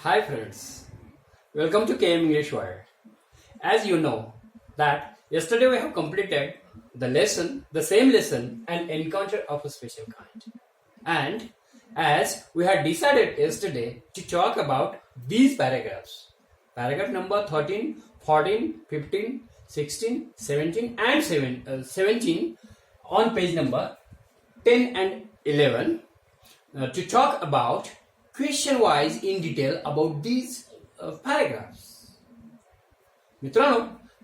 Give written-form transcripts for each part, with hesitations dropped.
Hi friends, welcome to KM English World. As you know that yesterday we have completed the same lesson, an encounter of a special kind. And as we had decided yesterday to talk about these paragraphs, paragraph number 13, 14, 15, 16, 17 and 17 on page number 10 and 11 to talk about question wise in detail about these paragraphs. मित्रांनो,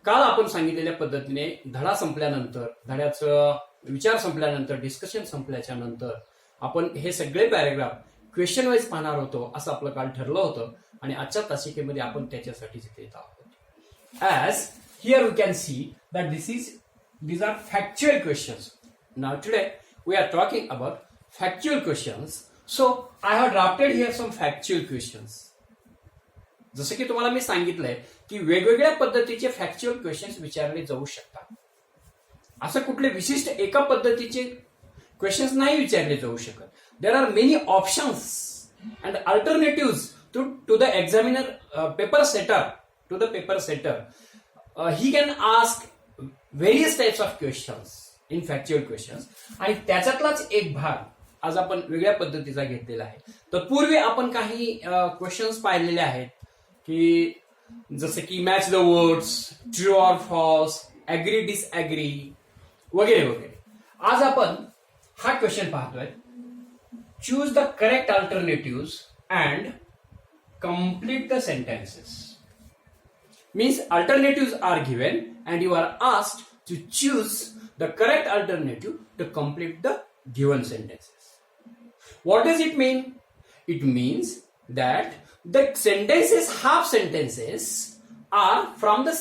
काल आपण सांगितलेल्या पद्धतीने धडा संपल्यानंतर धड्याचं विचार संपल्यानंतर discussion संपल्याच्या नंतर आपण हे सगळे पॅराग्राफ क्वेश्चन वाईज पाहणार होतो असं आपलं काल ठरलं होतं आणि आजच्या तासिकेमध्ये आपण त्याच्यासाठी येत आहोत. As here we can see that these are factual questions. Now today we are talking about factual questions. So I have drafted here some factual questions. जसं की तुम्हाला मी सांगितलंय की वेगवेगळ्या पद्धतीचे फॅक्च्युअल क्वेश्चन्स विचारले जाऊ शकतात. असं कुठले विशिष्ट एका पद्धतीचे क्वेश्चन्स नाही विचारले जाऊ शकत. There are many options and alternative to the examiner paper setter. He can ask various types of questions in factual questions आणि त्याच्यातलाच एक भाग आज आपण वेगळ्या पद्धतीचा घेतलेला आहे. तर पूर्वी आपण काही क्वेश्चन्स पाहिलेले आहेत की जसे की match the words, true or false, agree disagree वगैरे वगैरे. आज आपण हा क्वेश्चन पाहतोय, choose the correct alternative and complete the sentences. Means alternative are given and you are asked to choose the correct alternative to complete the given sentences. What does it mean? It means that the sentences, half sentences, are from the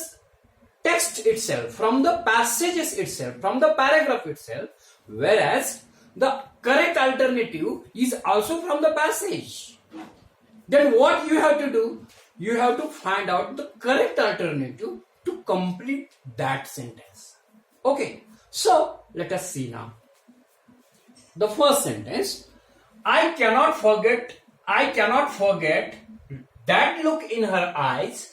text itself, from the passages itself, from the paragraph itself, whereas the correct alternative is also from the passage. Then what you have to do? You have to find out the correct alternative to complete that sentence. Okay, so let us see now. The first sentence, I cannot forget that look in her eyes.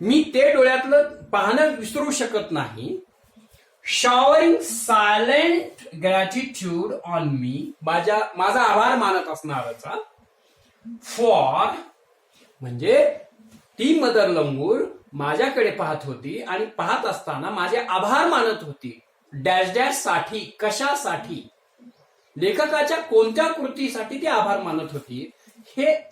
मी ते डोळ्यातलं पाहणं विसरू शकत नाही. Showering silent gratitude on me. माझा आभार मानत असणाराचा. For म्हणजे ती मदर लंगूर माझ्याकडे पाहत होती आणि पाहत असताना माझे आभार मानत होती. डॅश डॅश साठी, कशासाठी, लेखकाच्या कोणत्या कृतीसाठी ती आभार मानत होती,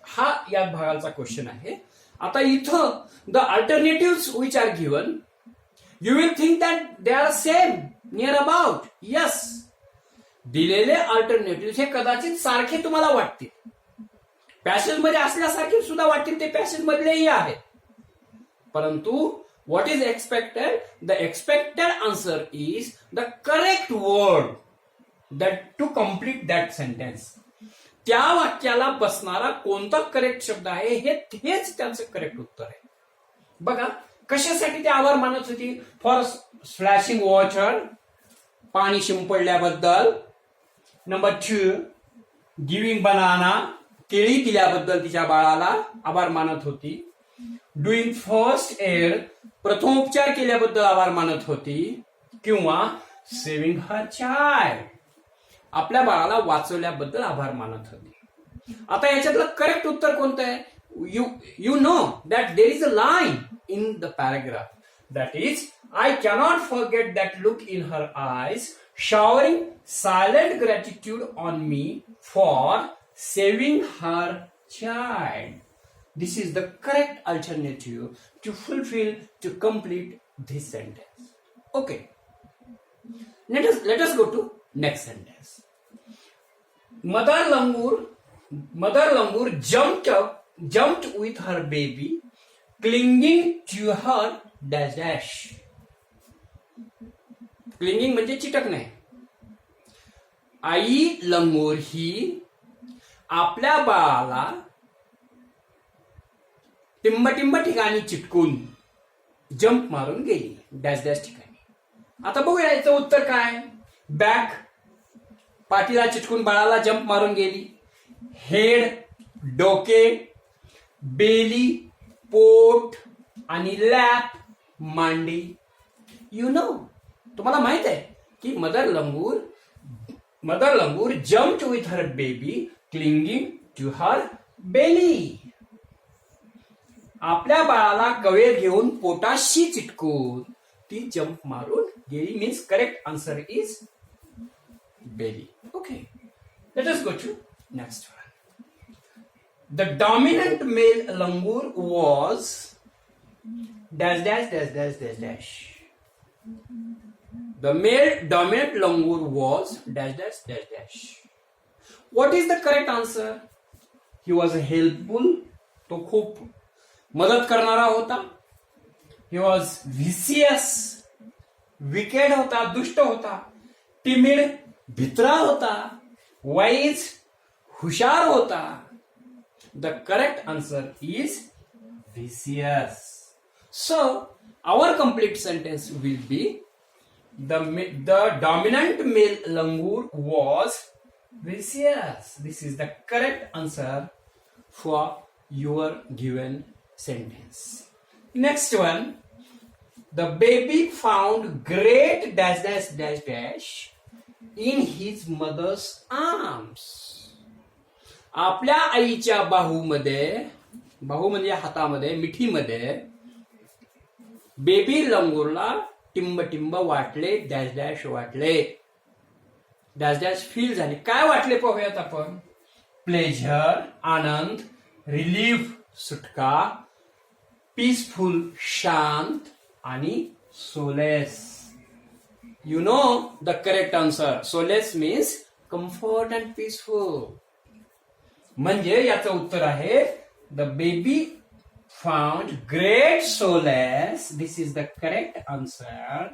हा या भागाचा क्वेश्चन आहे. आता इथं the alternative which are given, you will think that they are same near about. Yes, दिलेले अल्टरनेटिव्ह हे कदाचित सारखे तुम्हाला वाटतील, पॅसेज मध्ये असल्यासारखे सुद्धा वाटतील, ते पॅसेज मधलेही आहेत. परंतु what is expected? The expected answer is the correct word that to complete that sentence. त्या वाक्याला बसणारा कोणता करेक्ट शब्द आहे हेच त्यांचं करेक्ट उत्तर आहे. बघा कशासाठी ते आभार मानत होती. फॉर स्प्लॅशिंग वॉटर, पाणी शिंपडल्याबद्दल. नंबर 2, गिव्हिंग बनाना, केळी दिल्याबद्दल तिच्या बाळाला आभार मानत होती. डुईंग फर्स्ट एड, प्रथमोपचार केल्याबद्दल आभार मानत होती. किंवा सेव्हिंग हर चाइल्ड, आपल्या बाळाला वाचवल्याबद्दल आभार मानत होती. आता याच्यातलं करेक्ट उत्तर कोणतं आहे? You know that there is a line in the paragraph that is, I cannot forget that look in her eyes, showering silent gratitude on me for saving her child. This is the correct alternative to fulfil, to complete this sentence. Okay, let us go to next sentence. Mother langur jumped with her baby, clinging to her dash dash. Clinging म्हणजे चिटकणे. आई लंगूर ही आपल्या बाळाला टिंब ठिकाणी चिटकून jump मारून गेली, dash dash ठिकाणी. आता बघूया याचं उत्तर काय. बॅक, पाठीला चिटकून बाळाला जंप मारून गेली. हेड, डोके, बेली पोट आणि लॅप मांडी. यू नो, तुम्हाला माहित आहे की mother langur jumped with her baby clinging to her belly. आपल्या बाळाला कवेर घेऊन पोटाशी चिटकून ती जंप मारून गेली. Means correct answer is belly. Okay, let us go to next one. The dominant male langur was dash dash dash dash dash dash. The male dominant langur was dash dash dash dash. What is the correct answer? He was helpful. तो खूप मदत करणारा होता. He was vicious. wicked होता, दुष्ट होता. timid, भित्रा होता. wise, हुशार होता. The correct answer is vicious. So our complete sentence will be the dominant male langur was vicious. This is the correct answer for your given sentence. Next one. The baby found great dash dash dash dash in his mother's arms. आपल्या आईच्या बाहूमध्ये, बाहू म्हणजे हातामध्ये, मिठीमध्ये baby लंगूरला टिंब टिंब वाटले, dash dash वाटले, dash dash feel झाले. काय वाटले पाहूयात आपण. प्लेजर आनंद, रिलीफ सुटका, पीसफुल शांत आणि solace. You know the correct answer. Solace means comfort and peaceful. म्हणजे याचं उत्तर आहे the baby found great solace. This is the correct answer.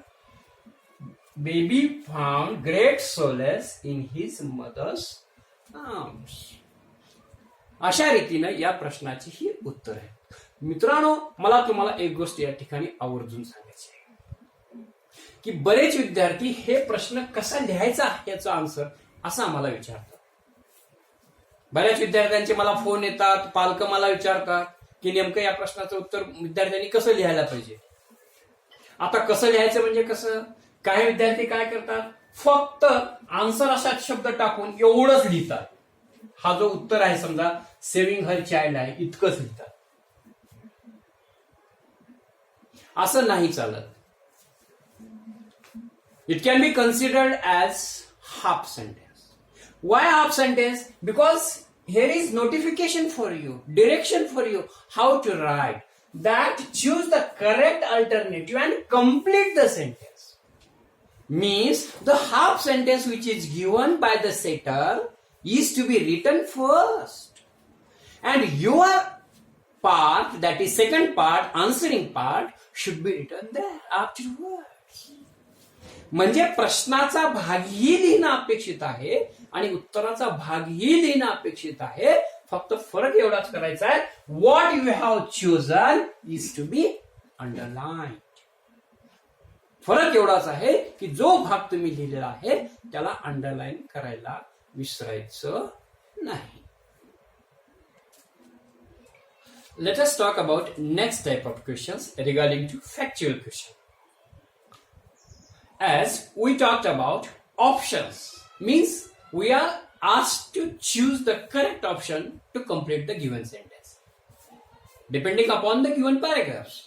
Baby found great solace in his mother's arms. अशा रीतीनं या प्रश्नाची ही उत्तर आहे. मित्रांनो, मला तुम्हाला एक गोष्ट या ठिकाणी आवर्जून सांगायची आहे की बरेच विद्यार्थी हे प्रश्न कसा लिहायचा याचा आन्सर असं आम्हाला विचारतात. बऱ्याच विद्यार्थ्यांचे मला फोन येतात, पालक मला विचारतात की नेमकं या प्रश्नाचं उत्तर विद्यार्थ्यांनी कसं लिहायला पाहिजे. आता कसं लिहायचं म्हणजे कसं. काही विद्यार्थी काय करतात, फक्त आन्सर असा शब्द टाकून एवढंच लिहितात. हा जो उत्तर आहे समजा सेव्हिंग हर चाइल्ड आहे इतकंच लिहितात. असं नाही चालत. It can be considered as half sentence. Why half sentence? Because here is notification for you, direction for you, how to write. That choose the correct alternative and complete the sentence. Means the half sentence which is given by the setter is to be written first. And your part, that is second part, answering part, should be written there afterwards. म्हणजे प्रश्नाचा भागही लिहिणं अपेक्षित आहे आणि उत्तराचा भागही लिहिणं अपेक्षित आहे. फक्त फरक एवढाच करायचा आहे. What you have chosen is to be underline. फरक एवढाच आहे की जो भाग तुम्ही लिहिलेला आहे त्याला अंडरलाईन करायला विसरायचं नाही. Let us talk about next type of questions regarding to factual question. As we talked about options, means we are asked to choose the correct option to complete the given sentence depending upon the given paragraphs.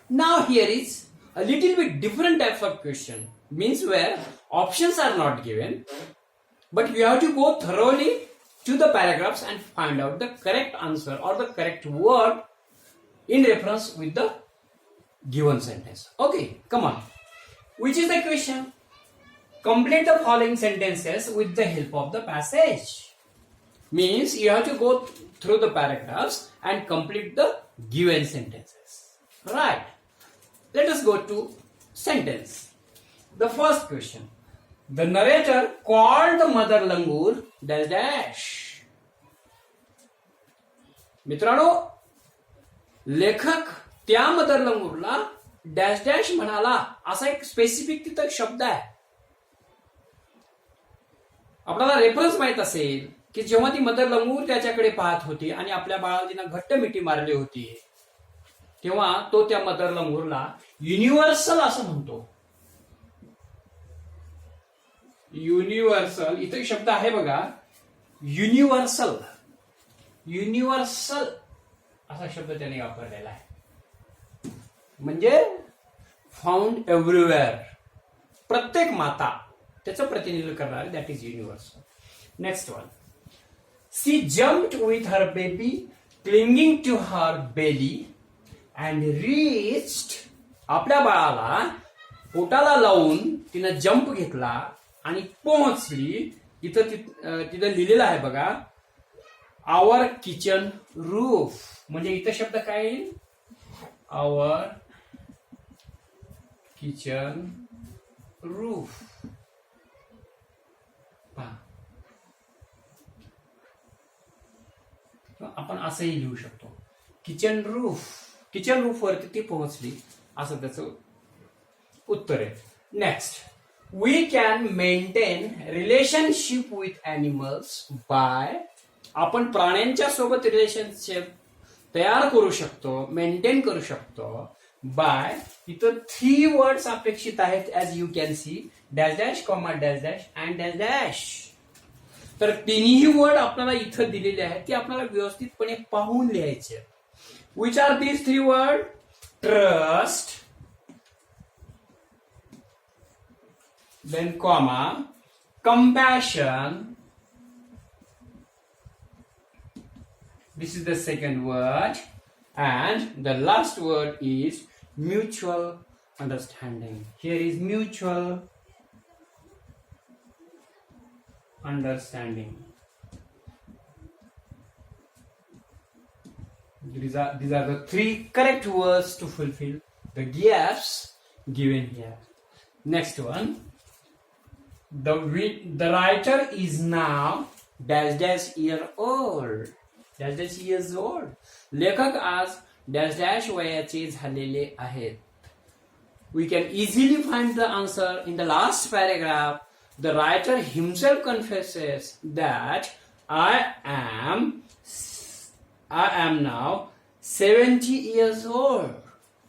Now here is a little bit different types of question, means where options are not given but you have to go thoroughly to the paragraphs and find out the correct answer or the correct word in reference with the given sentence. Okay, come on. Which is the question? Complete the following sentences with the help of the passage. Means you have to go through the paragraphs and complete the given sentences. Right. Let us go to sentence. The first question. The narrator called the mother langur dash dash. मित्रांनो, लेखक त्या mother लंगूरला dash dash म्हणाला असा एक specific तिथं शब्द आहे. आपल्याला रेफरन्स माहित असेल की जेव्हा ती मदर लंगूर त्याच्याकडे पाहत होती आणि आपल्या बाळाला तिनं घट्ट मिठी मारली होती, तेव्हा तो त्या मदर लंगूरला युनिव्हर्सल असं म्हणतो. युनिव्हर्सल, इथे शब्द आहे बघा, युनिव्हर्सल. युनिव्हर्सल असा शब्द त्याने वापरलेला आहे, म्हणजे फाउंड एव्हरीवेअर, प्रत्येक माता, त्याचं प्रतिनिधित्व करणारे, that is universal. Next one, she jumped with her baby clinging to her belly and reached. आपल्या बाळाला पोटाला लावून तिनं जंप घेतला आणि पोहोचली. इथं तिथं लिहिलेलं आहे बघा, आवर किचन रूफ. म्हणजे इथं शब्द काय येईल, आवर किचन रूफ. आपण असंही लिहू शकतो, किचन रूफ. किचन रूफ वरती ती पोहोचली, असं त्याचं उत्तर आहे. Next, we can maintain relationship with animals by. आपण प्राण्यांच्या सोबत रिलेशनशिप तयार करू शकतो, मेंटेन करू शकतो बाय. इथं 3 वर्ड्स अपेक्षित आहेत, as you can see, dash dash, comma dash dash and dash dash. तर तिन्ही वर्ड आपल्याला इथं दिलेले आहेत, ते आपल्याला व्यवस्थितपणे पाहून लिहायचे. Which are these 3 word? Trust, then comma, compassion, this is the second word, and the last word is mutual understanding. Here is mutual understanding. These are the 3 correct words to fulfill the gaps given here. Next one, the writer is now dash dash year old. Dash dash years old. लेखक आज dash dash वयाचे झालेले आहेत. We can easily find the answer in the last paragraph. The writer himself confesses that I am now 70 years old.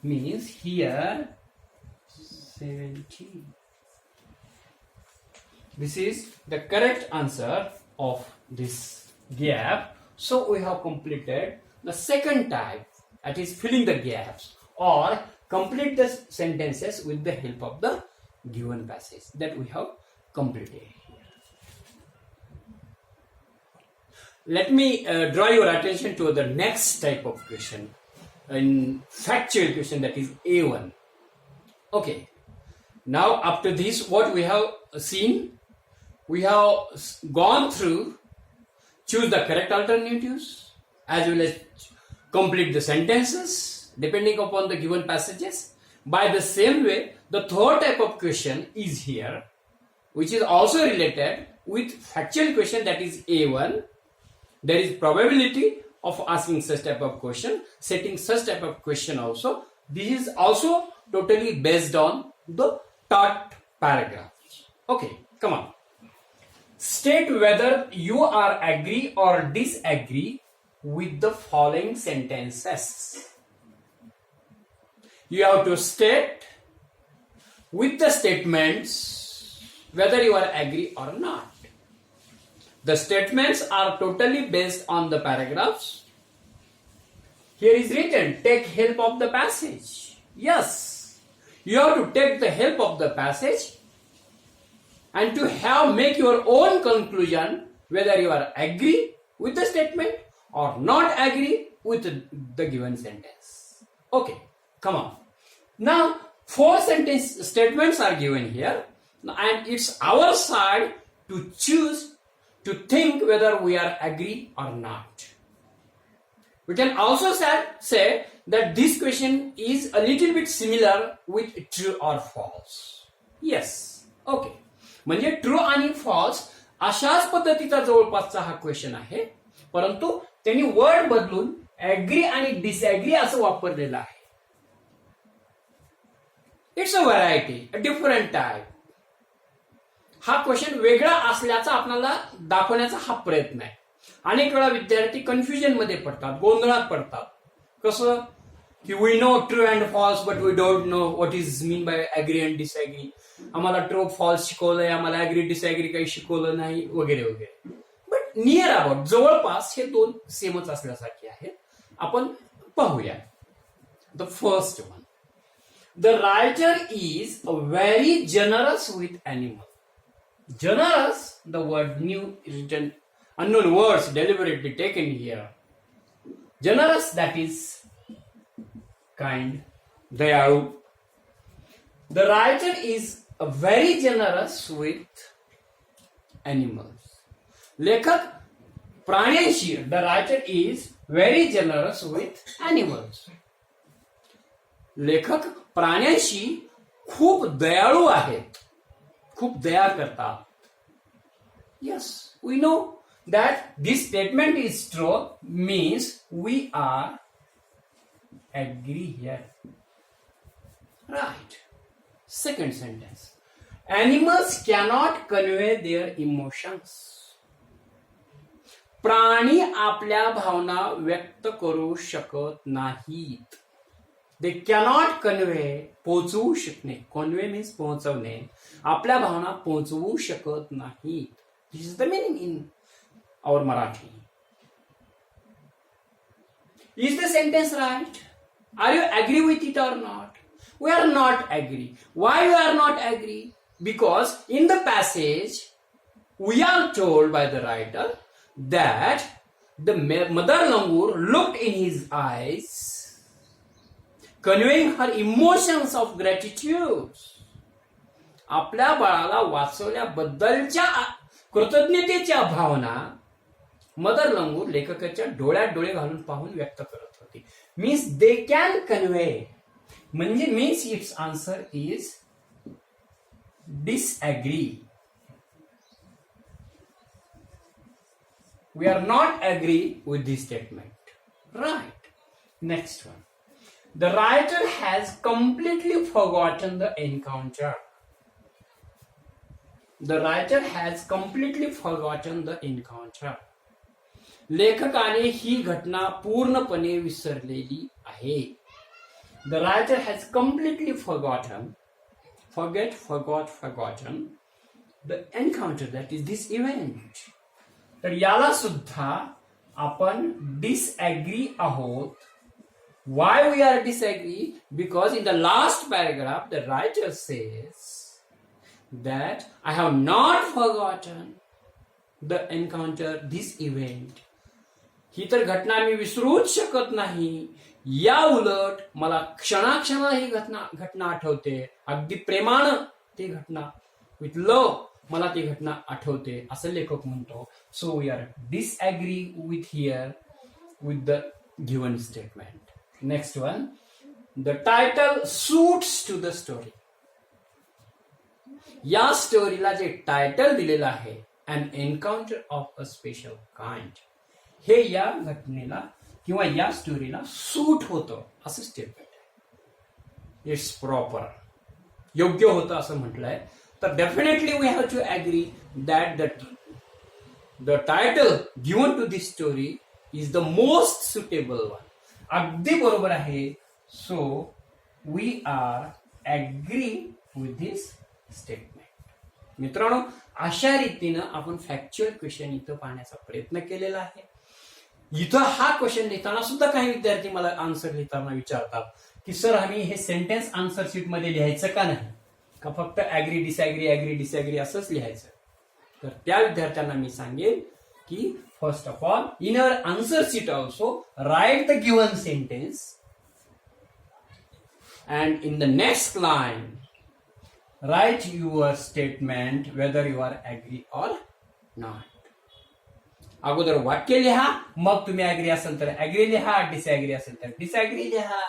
Means here 70. This is the correct answer of this gap. So we have completed the second type, that is filling the gaps or complete the sentences with the help of the given passage, that we have completed here. Let me draw your attention to the next type of question, in factual question, that is A1. Okay. Now up to this, what we have seen, we have gone through choose the correct alternatives as well as complete the sentences depending upon the given passages. By the same way, the third type of question is here, which is also related with factual question, that is A1. There is probability of asking such type of question, setting such type of question also. This is also totally based on the third paragraph. Okay, come on. State whether you are agree or disagree with the following sentences. You have to state with the statements whether you are agree or not. The statements are totally based on the paragraphs. Here is written, take help of the passage. Yes, you have to take the help of the passage and to make your own conclusion whether you are agree with the statement or not agree with the given sentence. Okay, come on. Now 4 statements are given here, and it's our side to choose, to think whether we are agree or not. We can also say that this question is a little bit similar with true or false. Yes, okay. म्हणजे true आणि false अशाच पद्धतीचा जवळपासचा हा question आहे, परंतु त्यांनी word बदलून agri आणि डिसऍग्री असं वापरलेलं आहे. It's a variety, a different type. हा क्वेश्चन वेगळा असल्याचा आपल्याला दाखवण्याचा हा प्रयत्न आहे. अनेक वेळा विद्यार्थी कन्फ्युजन मध्ये पडतात, गोंधळात पडतात. कसं की we know true and false but we don't know what is mean by agree and disagree. आम्हाला ट्रू फॉल्स शिकवलंय, आम्हाला अग्री डिसअग्री काही शिकवलं नाही वगैरे वगैरे. बट नियर अबाउट जवळपास हे दोन सेमच असल्यासारखे आहेत. आपण पाहूया. The first one, the writer is very generous with animal. Generous, the word new written unknown words deliberately taken here. Generous, that is kind, dayalu. The writer is very generous with animals. लेखक प्राण्यांशी, the writer is very generous with animals. लेखक प्राण्यांशी खूप दयाळू आहेत, खूप दया करतात. Yes, we know that this statement is true, means we are agree here. Right. Second sentence. Animals cannot convey their emotions. प्राणी आपल्या भावना व्यक्त करू शकत नाहीत. They cannot convey, पोहोचवू शकणे. Convey means पोहोचवणे. आपल्या भावना पोहोचवू शकत नाहीत. This is the meaning in our Marathi. Is the sentence right? Are you agree with it or not? We are not agree. Why we are not agree? Because in the passage we are told by the writer that the mother langur looked in his eyes, conveying her emotions of gratitude. आपल्या बाळाला वाचवल्याबद्दलच्या कृतज्ञतेच्या भावना mother लंगूर लेखकाच्या डोळ्यात डोळे घालून पाहून व्यक्त करत होती. मीन्स दे कॅन कन्वे, म्हणजे means its answer is disagree. We are not agree with this statement. Right. Next one. The writer has completely forgotten the encounter. The writer has completely forgotten the encounter. लेखकाने ही घटना पूर्णपणे विसरलेली आहे. The writer has completely forgotten, forgotten the encounter, that is this event. तर याला सुद्धा आपण disagree आहोत. Why we are disagree? Because in the last paragraph the writer says that I have not forgotten the encounter, this event. ही तर घटना मी विसरूच शकत नाही. या उलट मला क्षणाक्षणा ही घटना आठवते. अगदी प्रेमानं ती घटना, विथ लव मला ती घटना आठवते असं लेखक म्हणतो. So we are disagree with here with the given statement. Next one, the title suits to the story. या स्टोरीला जे टायटल दिलेलं आहे, an encounter of a special kind, हे या घटनेला किंवा या स्टोरीला सूट होतं असं स्टेटमेंट आहे. इट्स प्रॉपर, योग्य होतं असं म्हटलंय. तर definitely we have to agree that the title given to this story is the most suitable one. अगदी बरोबर आहे. So we are agree with this statement. मित्रांनो, अशा रीतीनं आपण फॅक्च्युअल क्वेश्चन इथं पाहण्याचा प्रयत्न केलेला आहे. इथं हा क्वेश्चन लिहिताना सुद्धा काही विद्यार्थी मला आन्सर लिहिताना विचारतात की सर आम्ही हे सेंटेन्स आन्सर शीट मध्ये लिहायचं का नाही, का फक्त अग्री डिसअग्री असंच लिहायचं. तर त्या विद्यार्थ्यांना मी सांगेन की first of all, in our answer sheet also write the given sentence, and in the next line write your statement whether you are agree or not. अगोदर वाक्य लिहा, मग तुम्ही अग्री असेल तर अग्री लिहा, डिसअग्री असेल तर डिसअग्री लिहा.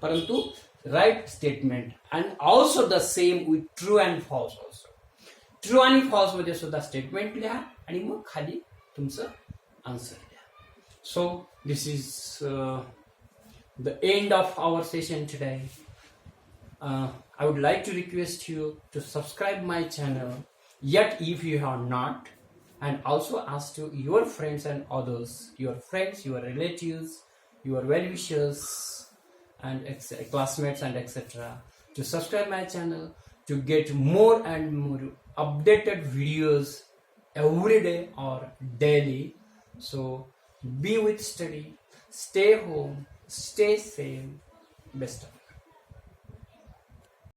परंतु right statement and also the same with true and false. Also true आणि फॉल्स मध्ये सुद्धा स्टेटमेंट लिहा आणि मग खाली तुमचं आन्सर द्या. So this is the end of our session today. I would like to request you to subscribe my channel Yet if you have not, and also ask to your friends and others, your friends, your relatives, your well-wishers and classmates and etc., to subscribe my channel to get more and more updated videos every day or daily. So be with study, stay home, stay safe, best of luck.